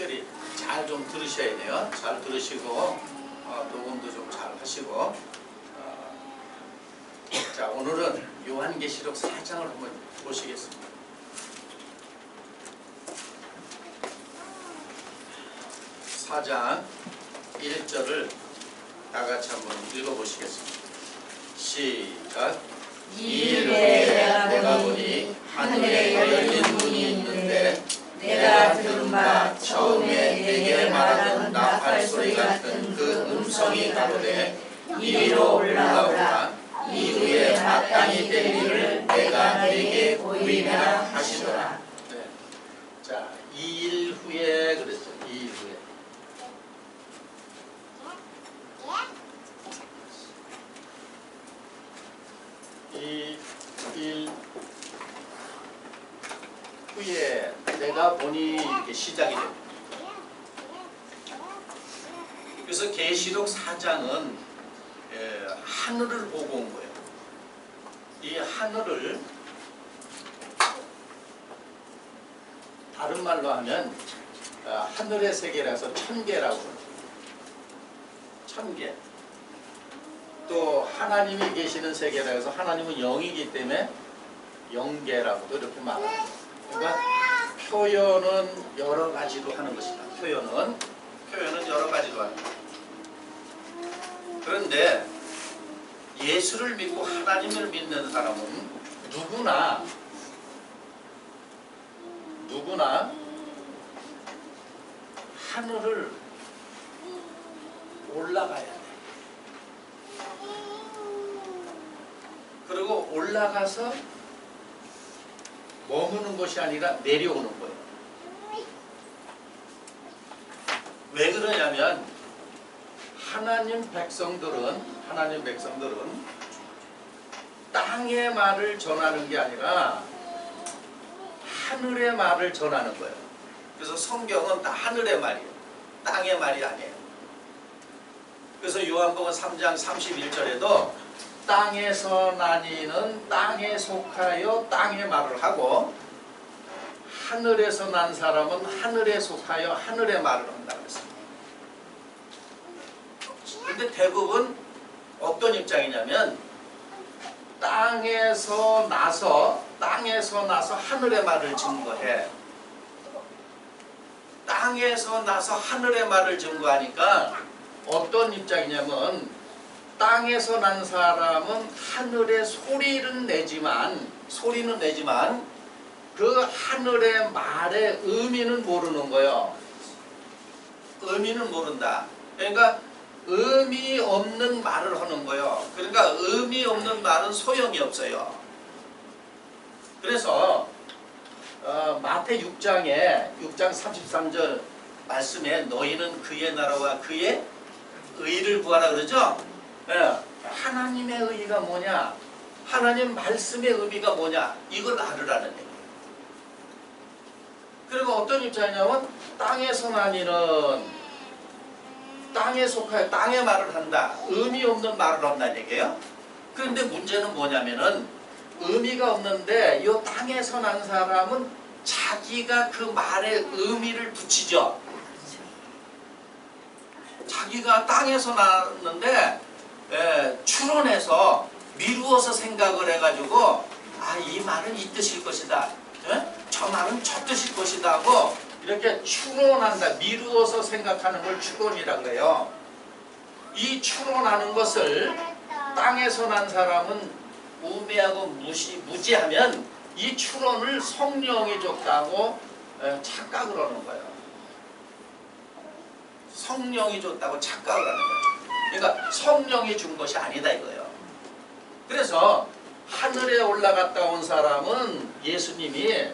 특별히 잘 좀 들으셔야 돼요. 잘 들으시고 녹음도 좀 잘 하시고. 자, 오늘은 요한계시록 4장을 한번 보시겠습니다. 4장 1절을 다 같이 한번 읽어보시겠습니다. 시작. 이 일 후에 내가 보니 하늘에 열린 문이 있는데 내가 들은 바 처음에 내게 말하던 나팔 소리 같은 그 음성이 가로되 이리로 올라오라. 이후에 마땅히 될 일을 내가 네게 보이리라 하시더라. 네. 자, 2일 후에 그랬죠. 2일 후에. 일 후에 내가 보니 이렇게 시작이 됩니다. 그래서 계시록 4장은 하늘을 보고 온 거예요. 이 하늘을 다른 말로 하면 하늘의 세계라서 천계라고 해요. 천계. 또 하나님이 계시는 세계라 해서 하나님은 영이기 때문에 영계라고도 이렇게 말합니다. 그러니까 표현은 여러 가지로 하는 것이다. 표현은 여러 가지로 합니다. 그런데 예수를 믿고 하나님을 믿는 사람은 누구나 하늘을 올라가야 돼. 그리고 올라가서 머무는 것이 아니라 내려오는 거예요. 왜 그러냐면 하나님 백성들은 땅의 말을 전하는 게 아니라 하늘의 말을 전하는 거예요. 그래서 성경은 다 하늘의 말이에요. 땅의 말이 아니에요. 그래서 요한복음 3장 31절에도 땅에서 나니는 땅에 속하여 땅의 말을 하고 하늘에서 난 사람은 하늘에 속하여 하늘의 말을 한다고 했습니다. 그런데 대부분 어떤 입장이냐면 땅에서 나서 하늘의 말을 증거해. 땅에서 나서 하늘의 말을 증거하니까 어떤 입장이냐면 땅에서 난 사람은 하늘의 소리는 내지만 그 하늘의 말의 의미는 모르는 거예요. 의미는 모른다. 그러니까 의미 없는 말을 하는 거예요. 그러니까 의미 없는 말은 소용이 없어요. 그래서 마태 6장 33절 말씀에 너희는 그의 나라와 그의 의를 구하라 그러죠? 하나님의 의의가 뭐냐? 하나님 말씀의 의미가 뭐냐? 이걸 알으라는 얘기예요. 그리고 어떤 입장이냐면 땅에서 나니는 땅에 속하여 땅의 말을 한다. 의미 없는 말을 한다는 얘기예요. 그런데 문제는 뭐냐면은 의미가 없는데 이 땅에서 난 사람은 자기가 그 말에 의미를 붙이죠. 자기가 땅에서 났는데 추론해서 미루어서 생각을 해가지고 이 말은 이 뜻일 것이다. 저 말은 저 뜻일 것이다 하고 이렇게 추론한다. 미루어서 생각하는 걸 추론이라고 그래요. 이 추론하는 것을 땅에서 난 사람은 우매하고 무지하면 이 추론을 성령이 줬다고 착각을 하는 거예요. 성령이 줬다고 착각을 하는 거예요. 그러니까 성령이 준 것이 아니다 이거예요. 그래서 하늘에 올라갔다 온 사람은 예수님이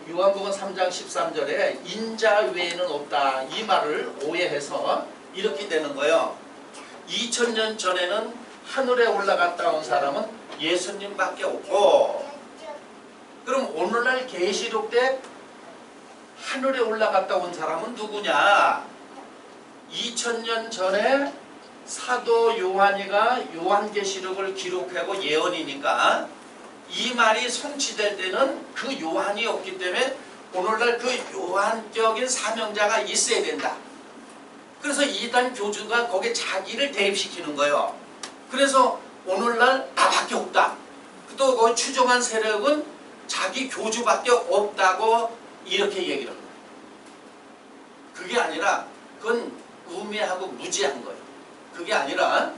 요한복음 3장 13절에 인자 외에는 없다 이 말을 오해해서 이렇게 되는 거예요. 2000년 전에는 하늘에 올라갔다 온 사람은 예수님밖에 없고 그럼 오늘날 계시록 때 하늘에 올라갔다 온 사람은 누구냐? 2000년 전에 사도 요한이가 요한계시록을 기록하고 예언이니까 이 말이 성취될 때는 그 요한이 없기 때문에 오늘날 그 요한적인 사명자가 있어야 된다. 그래서 이단 교주가 거기에 자기를 대입시키는 거예요. 그래서 오늘날 나밖에 없다. 또 거기 추종한 세력은 자기 교주밖에 없다고 이렇게 얘기를 합니다. 그게 아니라 그건 우매하고 무지한 거예요. 그게 아니라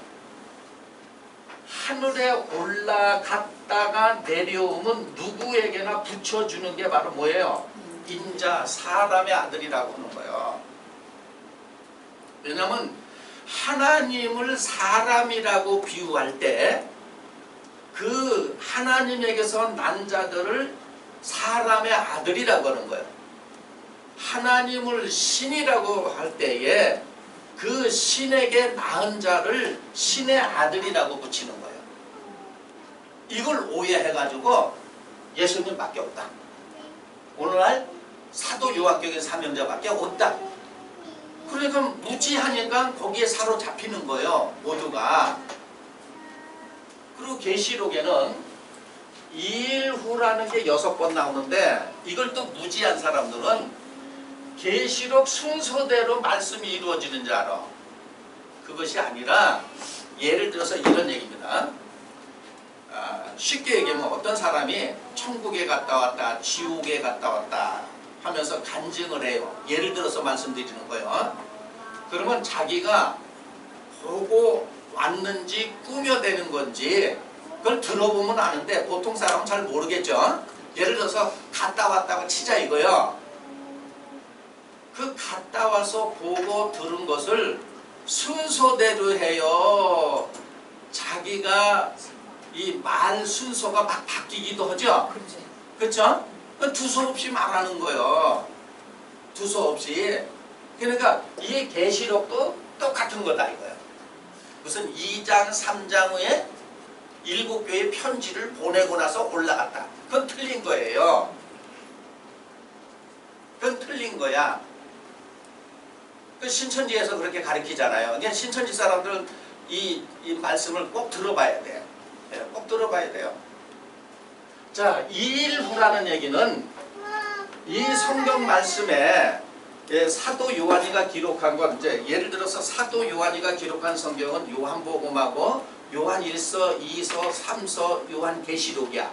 하늘에 올라갔다가 내려오면 누구에게나 붙여주는 게 바로 뭐예요? 인자, 사람의 아들이라고 하는 거예요. 왜냐하면 하나님을 사람이라고 비유할 때 그 하나님에게서 난 자들을 사람의 아들이라고 하는 거예요. 하나님을 신이라고 할 때에 그 신에게 낳은 자를 신의 아들이라고 붙이는 거예요. 이걸 오해해가지고 예수님밖에 없다. 오늘날 사도 요한격의 사명자밖에 없다. 그러니까 무지하니까 거기에 사로잡히는 거예요. 모두가. 그리고 계시록에는 2일 후라는 게 6번 나오는데 이걸 또 무지한 사람들은 계시록 순서대로 말씀이 이루어지는 줄 알아. 그것이 아니라 예를 들어서 이런 얘기입니다. 쉽게 얘기하면 어떤 사람이 천국에 갔다 왔다 지옥에 갔다 왔다 하면서 간증을 해요. 예를 들어서 말씀드리는 거예요. 그러면 자기가 보고 왔는지 꾸며대는 건지 그걸 들어보면 아는데 보통 사람은 잘 모르겠죠. 예를 들어서 갔다 왔다고 치자 이거요. 그 갔다 와서 보고 들은 것을 순서대로 해요. 자기가 이 말 순서가 막 바뀌기도 하죠. 그렇죠? 두서없이 말하는 거예요. 두서없이. 그러니까 이 계시록도 똑같은 거다 이거예요. 무슨 2장 3장 후에 7교회 편지를 보내고 나서 올라갔다. 그건 틀린 거예요. 그건 틀린 거야. 그 신천지에서 그렇게 가르치잖아요. 그러니까 신천지 사람들은 이 말씀을 꼭 들어봐야 돼요. 꼭 들어봐야 돼요. 자, 2일 후라는 얘기는 이 성경 말씀에 사도 요한이가 기록한 건 이제 예를 들어서 사도 요한이가 기록한 성경은 요한복음하고 요한 1서, 2서, 3서, 요한 계시록이야.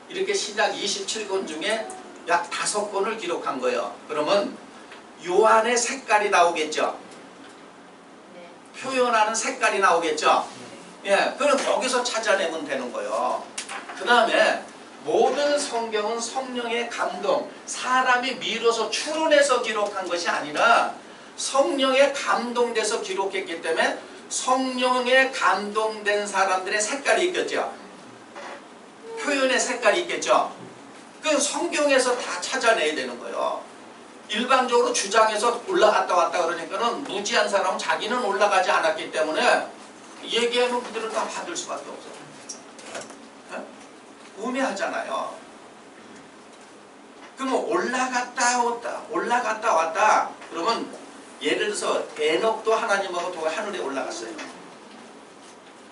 이렇게 신약 27권 중에 약 5권을 기록한 거예요. 그러면 요한의 색깔이 나오겠죠. 표현하는 색깔이 나오겠죠. 예, 그럼 거기서 찾아내면 되는 거예요. 그 다음에 모든 성경은 성령의 감동, 사람이 밀어서 추론해서 기록한 것이 아니라 성령에 감동돼서 기록했기 때문에 성령에 감동된 사람들의 색깔이 있겠죠. 표현의 색깔이 있겠죠. 그 성경에서 다 찾아내야 되는 거예요. 일반적으로 주장해서 올라갔다 왔다 그러니까는 무지한 사람은 자기는 올라가지 않았기 때문에 얘기하면 그들을 다 받을 수밖에 없어요. 우매하잖아요. 그러면 올라갔다 왔다 그러면 예를 들어서 에녹도 하나님하고 하늘에 올라갔어요.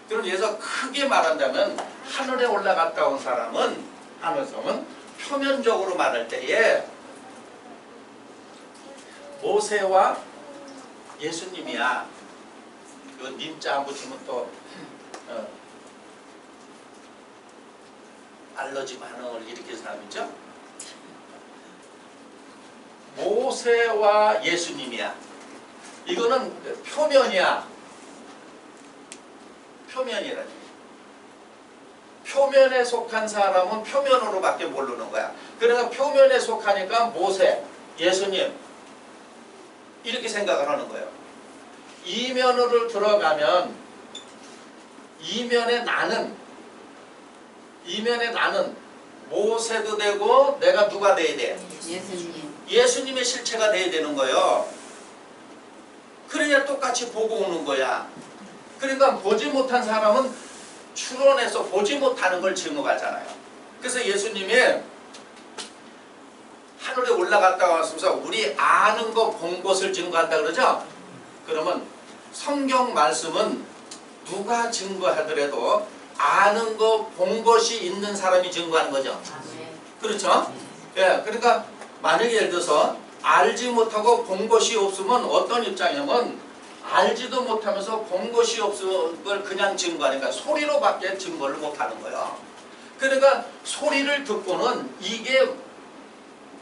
그럼 여기서 크게 말한다면 하늘에 올라갔다 온 사람은 표면적으로 말할 때에 모세와 예수님이야. 그 님자 안 붙이면 또 알러지 반응을 일으킨 사람이죠. 모세와 예수님이야. 이거는 표면이야. 표면이라니. 표면에 속한 사람은 표면으로밖에 모르는 거야. 그러니까 표면에 속하니까 모세, 예수님 이렇게 생각을 하는 거예요. 이면으로 들어가면 이면에 나는 모세도 되고 내가 누가 돼야 돼? 예수님의 실체가 돼야 되는 거예요. 그래야 똑같이 보고 오는 거야. 그러니까 보지 못한 사람은 추론해서 보지 못하는 걸 증거하잖아요. 그래서 예수님이 하늘에 올라갔다 왔으면서 우리 아는 거 본 것을 증거한다 그러죠? 그러면 성경 말씀은 누가 증거하더라도 아는 거 본 것이 있는 사람이 증거하는 거죠. 그렇죠? 예, 그러니까 만약에 예를 들어서 알지 못하고 본 것이 없으면 어떤 입장이냐면 알지도 못하면서 본 것이 없은 걸 그냥 증거하니까 소리로밖에 증거를 못하는 거예요. 그러니까 소리를 듣고는 이게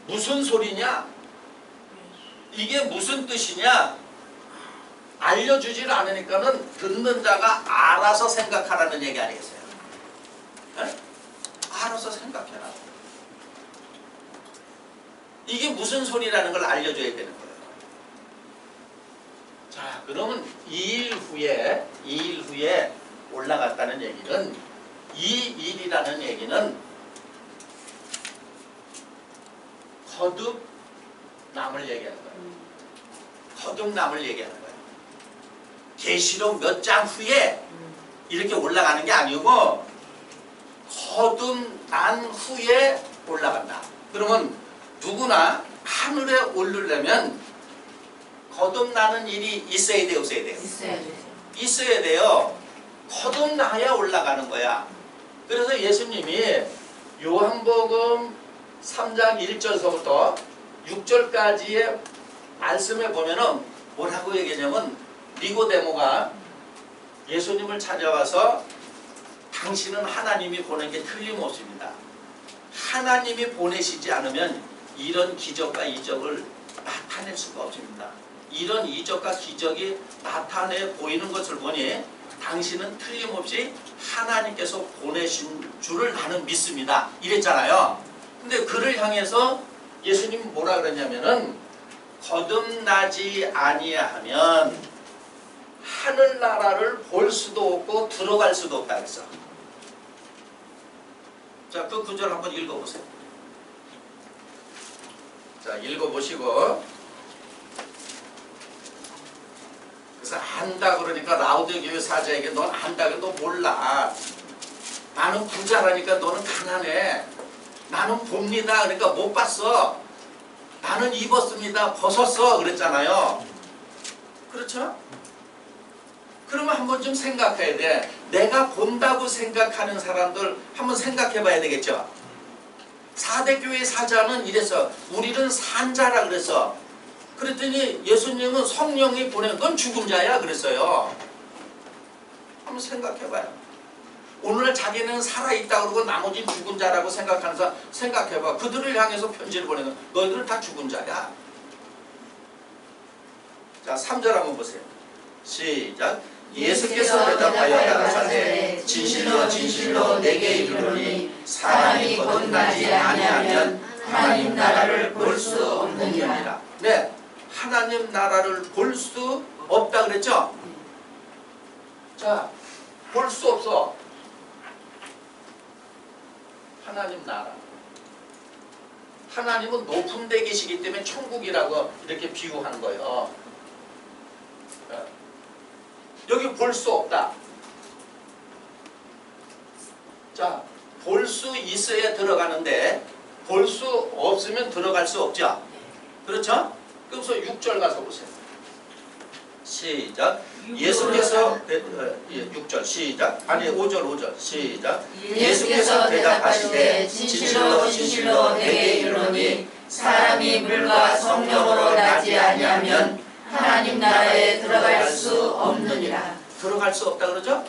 무슨 소리냐? 이게 무슨 뜻이냐? 알려주질 않으니까는 듣는 자가 알아서 생각하라는 얘기 아니겠어요? 네? 알아서 생각해라. 이게 무슨 소리라는 걸 알려줘야 되는 거예요. 자, 그러면 2일 후에 올라갔다는 얘기는 이 일이라는 얘기는 거듭남을 얘기하는 거예요. 거듭남을 얘기하는 거예요. 계시록 몇 장 후에 이렇게 올라가는 게 아니고 거듭난 후에 올라간다. 그러면 누구나 하늘에 오르려면 거듭나는 일이 있어야 돼요, 없어야 돼요? 있어야 돼요. 거듭나야 올라가는 거야. 그래서 예수님이 요한복음 3장 1절서부터 6절까지의 말씀에 보면은 뭐라고 얘기하냐면 니고데모가 예수님을 찾아와서 당신은 하나님이 보낸 게 틀림없습니다. 하나님이 보내시지 않으면 이런 기적과 이적을 나타낼 수가 없습니다. 이런 이적과 기적이 나타내 보이는 것을 보니 당신은 틀림없이 하나님께서 보내신 줄을 나는 믿습니다. 이랬잖아요. 근데 그를 향해서 예수님이 뭐라 그랬냐면은 거듭나지 아니하면 하늘나라를 볼 수도 없고 들어갈 수도 없다 했어. 자, 그 구절 한번 읽어보세요. 자, 읽어보시고 그래서 안다 그러니까 라우디오 교회 사자에게 넌 안다 그래 너 몰라. 나는 부자라니까 너는 가난해. 나는 봅니다. 그러니까 못 봤어. 나는 입었습니다. 벗었어. 그랬잖아요. 그렇죠? 그러면 한번 좀 생각해야 돼. 내가 본다고 생각하는 사람들 한번 생각해 봐야 되겠죠. 4대 교회 사자는 이래서 우리는 산자라 그랬어. 그랬더니 예수님은 성령이 보낸 건 죽은 자야 그랬어요. 한번 생각해 봐요. 오늘 자기는 살아있다 그러고 나머지는 죽은 자라고 생각하는 사람 생각해 봐. 그들을 향해서 편지를 보내는 너희들은 다 죽은 자야. 자, 3절 한번 보세요. 시작. 예수께서 대답하여 가라사대 진실로 진실로 내게 이르노니 사람이 거듭나지 아니하면 하나님 나라를 볼 수 없느니라. 네, 하나님 나라를 볼 수 없다 그랬죠? 자, 볼 수 없어. 하나님 나라. 하나님은 높은 데 계시기 때문에 천국이라고 이렇게 비유하는 거예요. 여기 볼 수 없다. 자, 볼 수 있어야 들어가는데 볼 수 없으면 들어갈 수 없죠. 그렇죠? 그래서 6절 가서 보세요. 시작. 예수께서 6절 시작. 아니 5절 시작. 예수께서 대답하시되 진실로 진실로 내게 이르노니 사람이 물과 성령으로 나지 아니하면 하나님 나라에 들어갈 수 없느니라. 들어갈 수 없다 그러죠?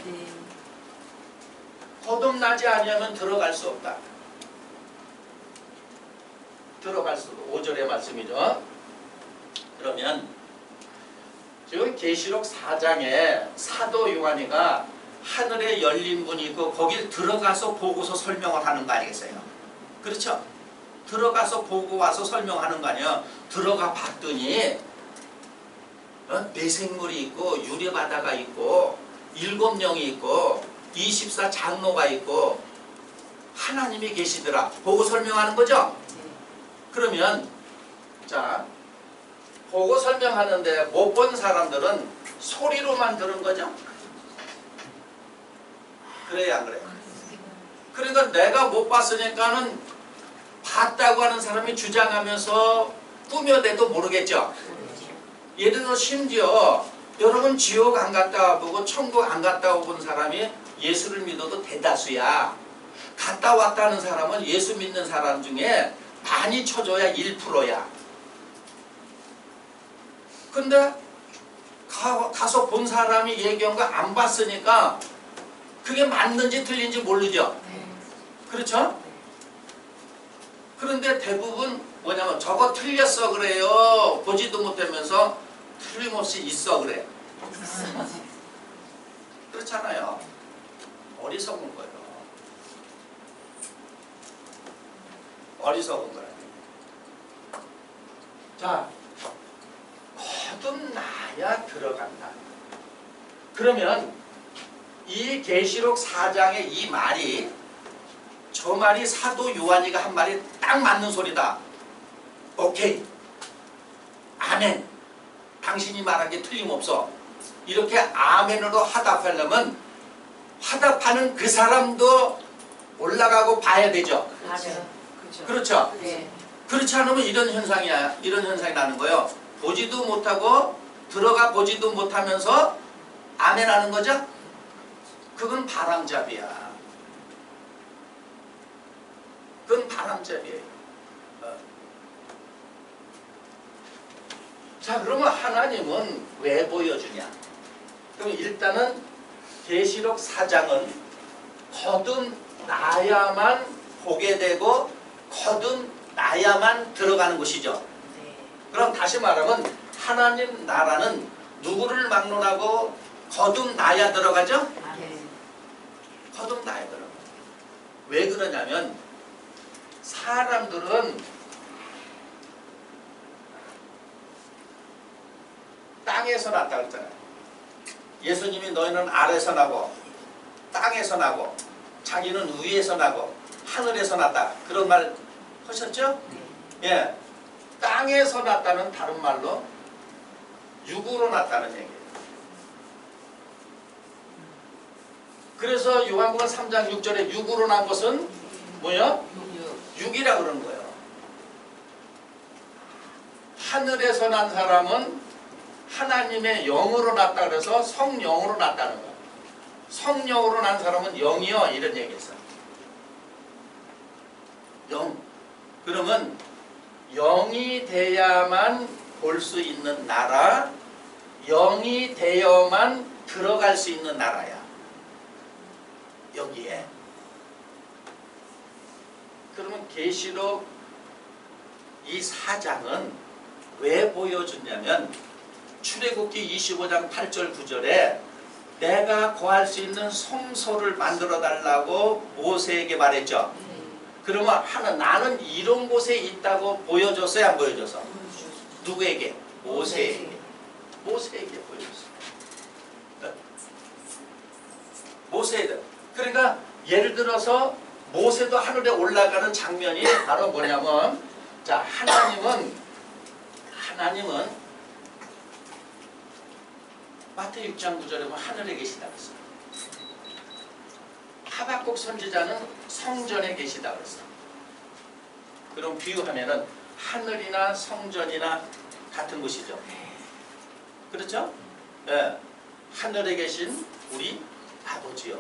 거듭나지 아니하면 들어갈 수 없다. 들어갈 수 5절의 말씀이죠. 그러면 지금 계시록 4장에 사도 요한이가 하늘에 열린 문이 있고 거기 들어가서 보고서 설명을 하는 거 아니겠어요? 그렇죠? 들어가서 보고 와서 설명하는 거 아니에요? 들어가 봤더니 내생물이 있고 유리바다가 있고 7명이 있고 24 장로가 있고 하나님이 계시더라. 보고 설명하는 거죠? 그러면 자, 보고 설명하는데 못 본 사람들은 소리로만 들은 거죠? 그래야 안 그래요? 그러니까 내가 못 봤으니까는 봤다고 하는 사람이 주장하면서 꾸며대도 모르겠죠? 예를 들어 심지어 여러분 지옥 안 갔다 와보고 천국 안 갔다 와본 사람이 예수를 믿어도 대다수야. 갔다 왔다는 사람은 예수 믿는 사람 중에 많이 쳐줘야 1%야. 근데 가서 본 사람이 얘기한 거 안 봤으니까 그게 맞는지 틀린지 모르죠. 그렇죠? 그런데 대부분 뭐냐면 저거 틀렸어 그래요. 보지도 못하면서 틀림없이 있어 그래. 그렇잖아요. 어리석은 거예요. 어리석은 거예요. 자, 거듭나야 들어간다. 그러면 이 계시록 4장의 이 말이 저 말이 사도 요한이가 한 말이 딱 맞는 소리다. 오케이. 아멘. 당신이 말한 게 틀림없어. 이렇게 아멘으로 화답하려면 화답하는 그 사람도 올라가고 봐야 되죠. 맞아요. 그렇죠. 네. 그렇지 않으면 이런 현상이 나는 거예요. 보지도 못하고 들어가 보지도 못하면서 아멘 하는 거죠. 그건 바람잡이야. 그건 바람잡이에요. 자, 그러면 하나님은 왜 보여주냐? 그럼 일단은 계시록 4장은 거듭나야만 보게 되고 거듭나야만 들어가는 것이죠. 그럼 다시 말하면 하나님 나라는 누구를 막론하고 거듭나야 들어가죠? 거듭나야 들어가. 왜 그러냐면 사람들은 땅에서 났다 그랬잖아요. 예수님이 너희는 아래서 나고 땅에서 나고 자기는 위에서 나고 하늘에서 났다. 그런 말 하셨죠? 예. 땅에서 났다는 다른 말로 육으로 났다는 얘기예요. 그래서 요한복음 3장 6절에 육으로 난 것은 뭐요? 육이라고 그러는 거예요. 하늘에서 난 사람은 하나님의 영으로 났다 그래서 성령으로 났다는 거예요. 성령으로 난 사람은 영이요 이런 얘기했어요. 영. 그러면 영이 돼야만 볼 수 있는 나라, 영이 되어만 들어갈 수 있는 나라야. 여기에. 그러면 계시록 이 4장은 왜 보여주냐면 출애굽기 25장 8절 9절에 내가 거할 수 있는 성소를 만들어 달라고 모세에게 말했죠. 그러면 나는 이런 곳에 있다고 보여줬어요? 안 보여줘서? 누구에게? 모세에게. 모세에게 보여줬어요. 모세에게. 그러니까 예를 들어서 모세도 하늘에 올라가는 장면이 바로 뭐냐면 자 하나님은 마태복음 6장 9절에 보면 하늘에 계시다 그랬어요. 하박국 선지자는 성전에 계시다 그랬어요. 그럼 비유하면은 하늘이나 성전이나 같은 곳이죠. 그렇죠? 예. 하늘에 계신 우리 아버지요.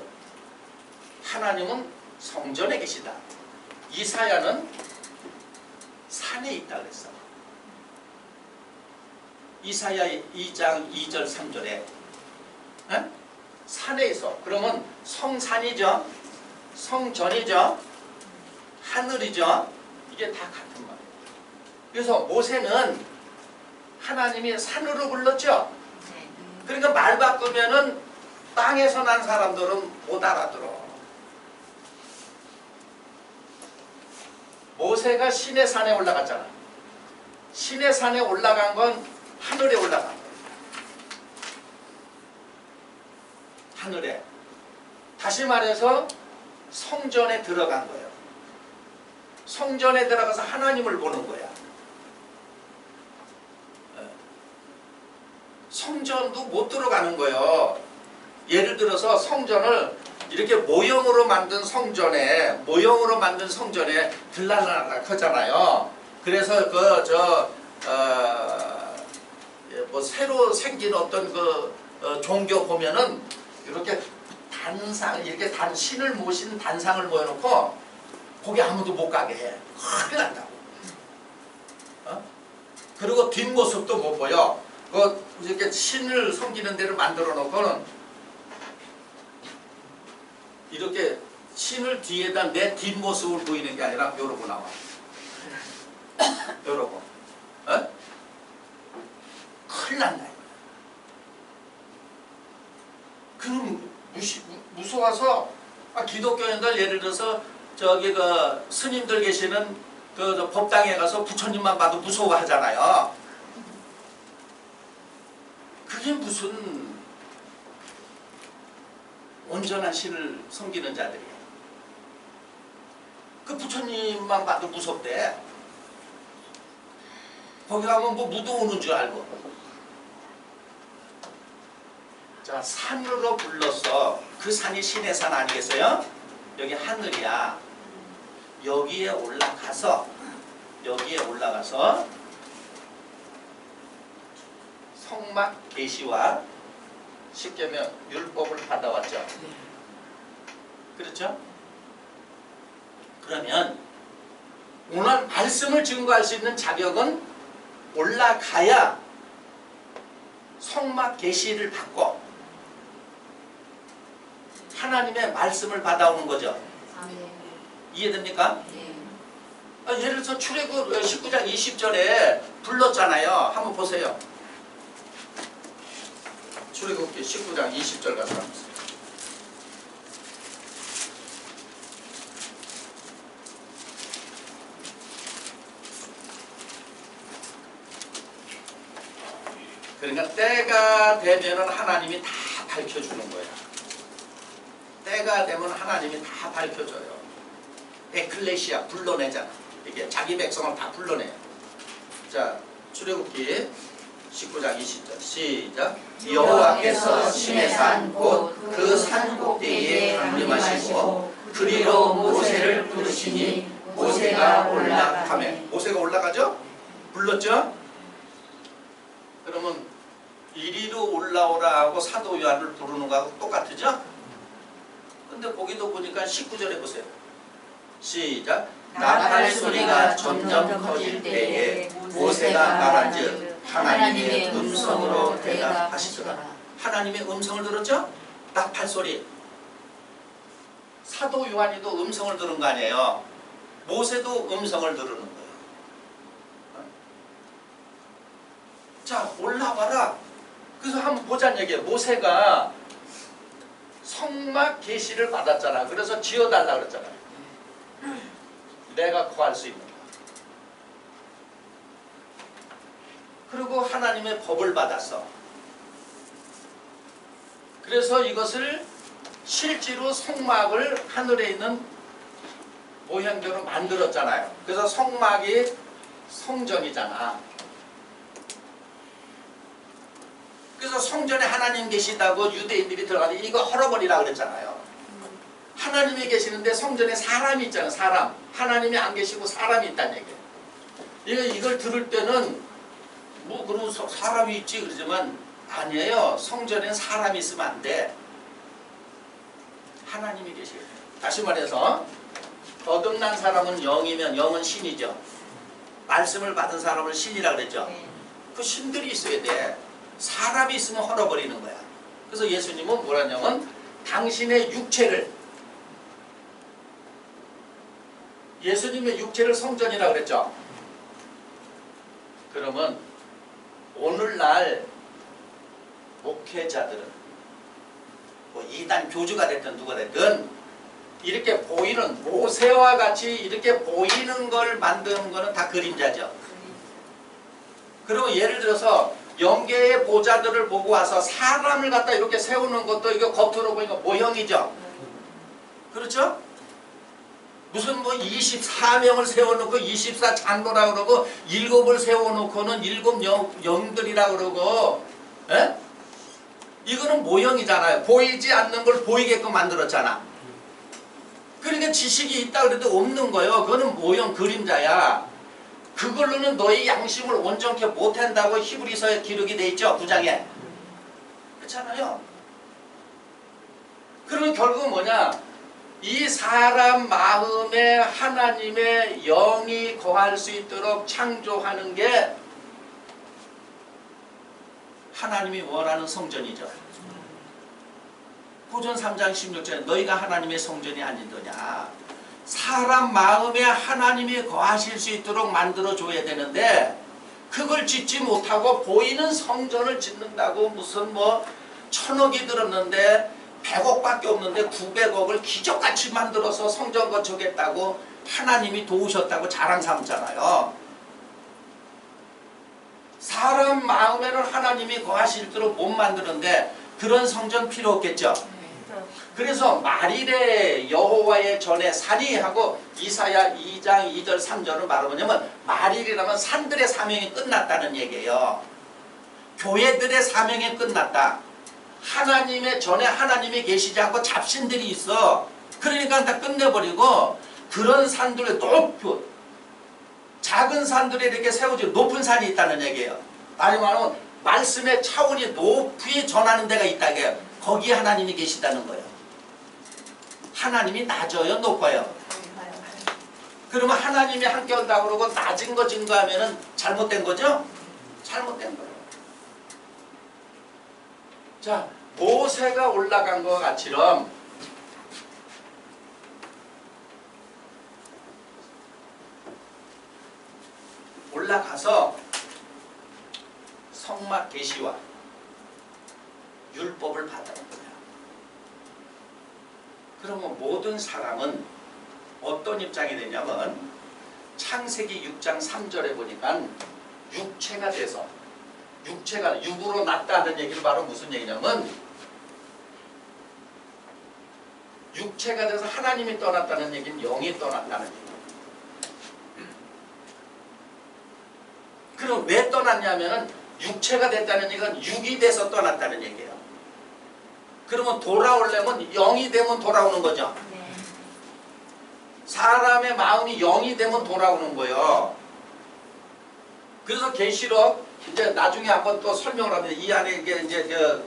하나님은 성전에 계시다. 이사야는 산에 있다 그랬어. 이사야 2장 2절 3절에 에? 산에 있어. 그러면 성산이죠. 성전이죠. 하늘이죠. 이게 다 같은 말이에요. 그래서 모세는 하나님이 산으로 불렀죠. 그러니까 말 바꾸면은 땅에서 난 사람들은 못 알아들어. 모세가 시내 산에 올라갔잖아. 시내 산에 올라간 건 하늘에 올라간 거예요. 하늘에. 다시 말해서 성전에 들어간 거예요. 성전에 들어가서 하나님을 보는 거야. 성전도 못 들어가는 거예요. 예를 들어서 성전을 이렇게 모형으로 만든 성전에 들락날락 하잖아요. 그래서 뭐 새로 생긴 어떤 종교 보면은 이렇게 신을 모신 단상을 모여놓고 거기 아무도 못 가게 해. 큰일 난다고. 그리고 뒷모습도 못 보여. 그 이렇게 신을 섬기는 데를 만들어 놓고는 이렇게 신을 뒤에다 내 뒷모습을 보이는 게 아니라 요러고 나와. 요러고. 어? 큰일 난다. 그럼 무서워서 기독교인들 예를 들어서 저기 그 스님들 계시는 그 법당에 가서 부처님만 봐도 무서워하잖아요. 그게 무슨 온전한 신을 섬기는 자들이에요. 그 부처님만 봐도 무섭대. 거기 가면 뭐 무도 오는 줄 알고. 자, 산으로 불러서 그 산이 신의 산 아니겠어요? 여기 하늘이야. 여기에 올라가서 성막 계시와 쉽게 하면 율법을 받아왔죠. 그렇죠? 그러면 오늘 말씀을 증거할 수 있는 자격은 올라가야 성막 계시를 받고 하나님의 말씀을 받아오는 거죠. 이해됩니까? 예를 들어서 출애굽 19장 20절에 불렀잖아요. 한번 보세요. 출애굽기 19장 20절 가서 한번 보세요. 그러니까 때가 되면은 하나님이 다 밝혀주는 거예요. 때가 되면 하나님이 다 밝혀줘요. 에클레시아 불러내잖아. 이게 자기 백성을 다 불러내요. 자, 출애굽기 19장 20절 시작. 여호와께서 시내산 곧 그 산 꼭대기에 강림하시고 그리로 모세를 부르시니 모세가 올라가매. 모세가 올라가죠? 불렀죠? 그러면 이리로 올라오라 하고 사도 요한을 부르는 거하고 똑같으죠? 근데 거기도 보니까 19절에 보세요. 시작. 나팔 소리가 점점 커질 때에 모세가 말한즉 하나님의 음성으로 대답하시더라. 하나님의 음성을 들었죠? 나팔 소리. 사도 요한이도 음성을 들은 거 아니에요. 모세도 음성을 들은 거예요. 자, 올라와라. 그래서 한번 보자는 얘기예요. 모세가 성막 계시를 받았잖아. 그래서 지어달라 그랬잖아요. 내가 구할 수 있는 거. 그리고 하나님의 법을 받았어. 그래서 이것을 실제로 성막을 하늘에 있는 모형대로 만들었잖아요. 그래서 성막이 성전이잖아. 그래서 성전에 하나님 계시다고 유대인들이 들어가서 이거 헐어버리라고 그랬잖아요. 하나님이 계시는데 성전에 사람이 있잖아요. 사람. 하나님이 안 계시고 사람이 있다는 얘기예요. 이걸 들을 때는 뭐 그런 사람이 있지 그러지만 아니에요. 성전에 사람이 있으면 안 돼. 하나님이 계셔요. 다시 말해서 거듭난 사람은 영이면 영은 신이죠. 말씀을 받은 사람을 신이라고 그랬죠. 그 신들이 있어야 돼. 사람이 있으면 헐어버리는 거야. 그래서 예수님은 뭐라냐면 당신의 육체를, 예수님의 육체를 성전이라고 그랬죠. 그러면 오늘날 목회자들은 뭐 이단 교주가 됐든 누가 됐든 이렇게 보이는, 모세와 같이 이렇게 보이는 걸 만드는 거는 다 그림자죠. 그리고 예를 들어서 영계의 보좌들을 보고 와서 사람을 갖다 이렇게 세우는 것도 이거 겉으로 보니까 모형이죠. 그렇죠? 무슨 뭐 24명을 세워놓고 24장로라고 그러고 7을 세워놓고는 7 영들이라고 그러고, 에? 이거는 모형이잖아요. 보이지 않는 걸 보이게끔 만들었잖아. 그러니까 지식이 있다 그래도 없는 거예요. 그거는 모형 그림자야. 그걸로는 너희 양심을 온전케 못한다고 히브리서에 기록이 돼 있죠. 9장에. 그렇잖아요. 그러면 결국은 뭐냐? 이 사람 마음에 하나님의 영이 거할 수 있도록 창조하는 게 하나님이 원하는 성전이죠. 고전 3장 16절에 너희가 하나님의 성전이 아니더냐. 사람 마음에 하나님이 거하실 수 있도록 만들어줘야 되는데 그걸 짓지 못하고 보이는 성전을 짓는다고 무슨 뭐 1000억이 들었는데 100억밖에 없는데 900억을 기적같이 만들어서 성전 건축했다고 하나님이 도우셨다고 자랑 삼잖아요. 사람 마음에는 하나님이 거하실 대로 못 만드는데 그런 성전 필요 없겠죠. 그래서 말일에 여호와의 전에 산이 하고 이사야 2장 2절 3절은 바로 뭐냐면 말일이라면 산들의 사명이 끝났다는 얘기예요. 교회들의 사명이 끝났다. 하나님의 전에 하나님이 계시지 않고 잡신들이 있어. 그러니까 다 끝내버리고 그런 산들의 높은 작은 산들이 이렇게 세워지고 높은 산이 있다는 얘기예요. 아니면 말씀의 차원이 높이 전하는 데가 있다. 거기에 하나님이 계시다는 거예요. 하나님이 낮아요, 높아요? 그러면 하나님이 함께 한다고 그러고 낮은 거 증거하면 잘못된 거죠? 잘못된 거예요. 자, 모세가 올라간 것 같이럼 올라가서 성막 계시와 율법을 받아는 거예요. 그러면 모든 사람은 어떤 입장이 되냐면 창세기 6장 3절에 보니까 육체가 돼서 육체가 육으로 났다는 얘기는 바로 무슨 얘기냐면 육체가 돼서 하나님이 떠났다는 얘기는 영이 떠났다는 얘기예요. 그럼 왜 떠났냐면은 육체가 됐다는 얘기는 육이 돼서 떠났다는 얘기예요. 그러면 돌아오려면 영이 되면 돌아오는 거죠. 사람의 마음이 영이 되면 돌아오는 거예요. 그래서 계시록 이제 나중에 한번 또 설명을 합니다. 이 안에 이제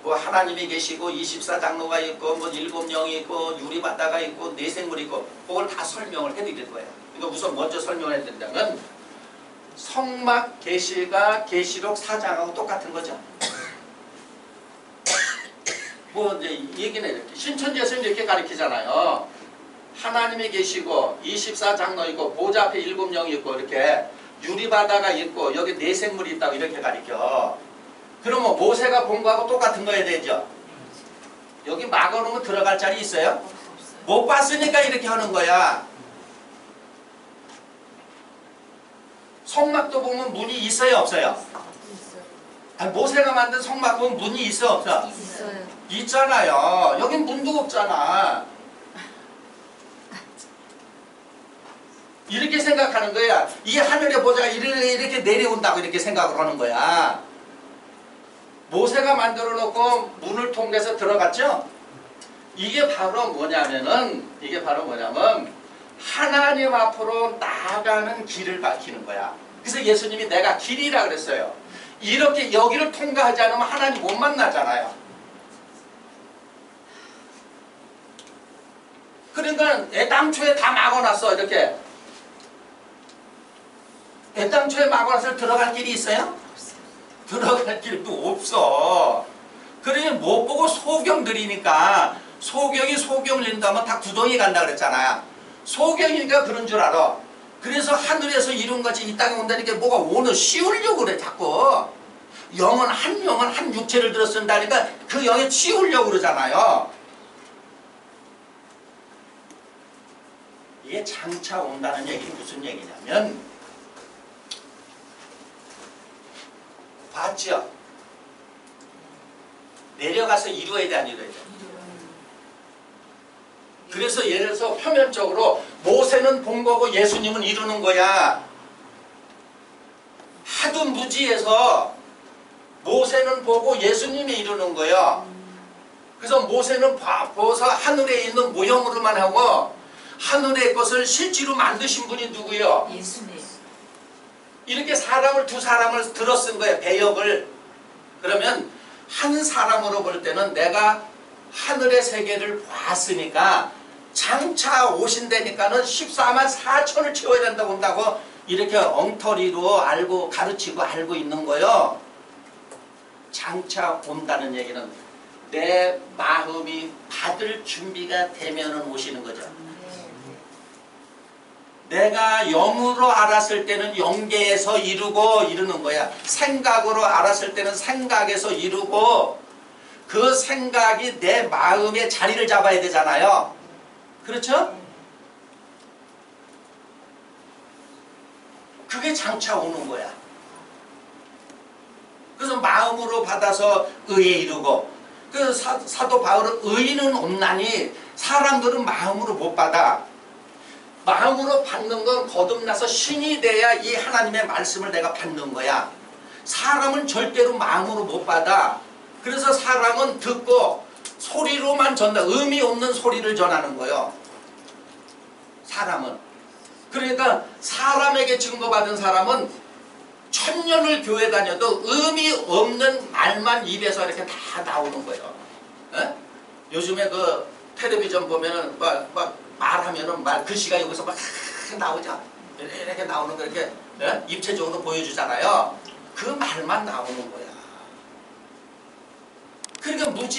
뭐 하나님이 계시고 24장로가 있고 뭐 7영이 있고 유리바다가 있고 내생물이 있고 그걸 다 설명을 해드릴 거예요. 그러니까 우선 먼저 설명을 해드린다면 성막 계시가 계시록 4장하고 똑같은 거죠. 뭐 이제 얘기는 이렇게 신천지에서 이렇게 가르치잖아요. 하나님이 계시고 24장로 있고 보좌 앞에 7영이 있고 이렇게 유리바다가 있고 여기 내생물이 있다고 이렇게 가르쳐. 그러면 모세가 본 거하고 똑같은 거야 되죠. 여기 막아놓으면 들어갈 자리 있어요? 못 봤으니까 이렇게 하는 거야. 성막도 보면 문이 있어요 없어요? 아니, 모세가 만든 성막 보면 문이 있어 없어? 있어요. 있잖아요. 여긴 문도 없잖아. 이렇게 생각하는 거야. 이 하늘의 보좌가 이렇게 내려온다고 이렇게 생각을 하는 거야. 모세가 만들어 놓고 문을 통해서 들어갔죠? 이게 바로 뭐냐면 하나님 앞으로 나아가는 길을 밝히는 거야. 그래서 예수님이 내가 길이라 그랬어요. 이렇게 여기를 통과하지 않으면 하나님 못 만나잖아요. 그러니까 애당초에 다 막아놨어. 이렇게 애당초에 막아놨을 들어갈 길이 있어요? 들어갈 길도 없어. 그러니 못 보고 소경 들이니까 소경이 소경을 읽는다면 다 구덩이 간다 그랬잖아요. 소경이니까 그런 줄 알아. 그래서 하늘에서 이룬 것이 이 땅에 온다니까 뭐가 오늘 씌우려고 그래 자꾸. 영은 한 육체를 들어 쓴다니까 그 영에 씌우려고 그러잖아요. 이게 장차 온다는 얘기는 무슨 얘기냐면 봤죠? 내려가서 이루어야 돼 안 이루어야 돼? 그래서 예를 들어서 표면적으로 모세는 본 거고 예수님은 이루는 거야. 하도 무지해서 모세는 보고 예수님이 이루는 거예요. 그래서 모세는 봐서 하늘에 있는 모형으로만 하고 하늘의 것을 실제로 만드신 분이 누구예요? 예수님. 이렇게 두 사람을 들어 쓴 거예요. 배역을. 그러면 한 사람으로 볼 때는 내가 하늘의 세계를 봤으니까 장차 오신다니까는 14만 4천을 채워야 된다고 한다고 이렇게 엉터리로 알고 가르치고 알고 있는 거예요. 장차 온다는 얘기는 내 마음이 받을 준비가 되면은 오시는 거죠. 내가 영으로 알았을 때는 영계에서 이루고 이루는 거야. 생각으로 알았을 때는 생각에서 이루고 그 생각이 내 마음에 자리를 잡아야 되잖아요. 그렇죠? 그게 장차 오는 거야. 그래서 마음으로 받아서 의에 이루고 그 사도 바울은 의는 없나니 사람들은 마음으로 못 받아. 마음으로 받는 건 거듭나서 신이 돼야 이 하나님의 말씀을 내가 받는 거야. 사람은 절대로 마음으로 못 받아. 그래서 사람은 듣고 소리로만 전다. 의미 없는 소리를 전하는 거예요. 사람은. 그러니까 사람에게 증거받은 사람은 천년을 교회 다녀도 의미 없는 말만 입에서 이렇게 다 나오는 거예요. 에? 요즘에 그 텔레비전 보면은 막 말하면은 글씨가 여기서 막 나오죠. 이렇게 나오는 거 이렇게 입체적으로 보여주잖아요. 그 말만 나오는 거야. 그러니까 무지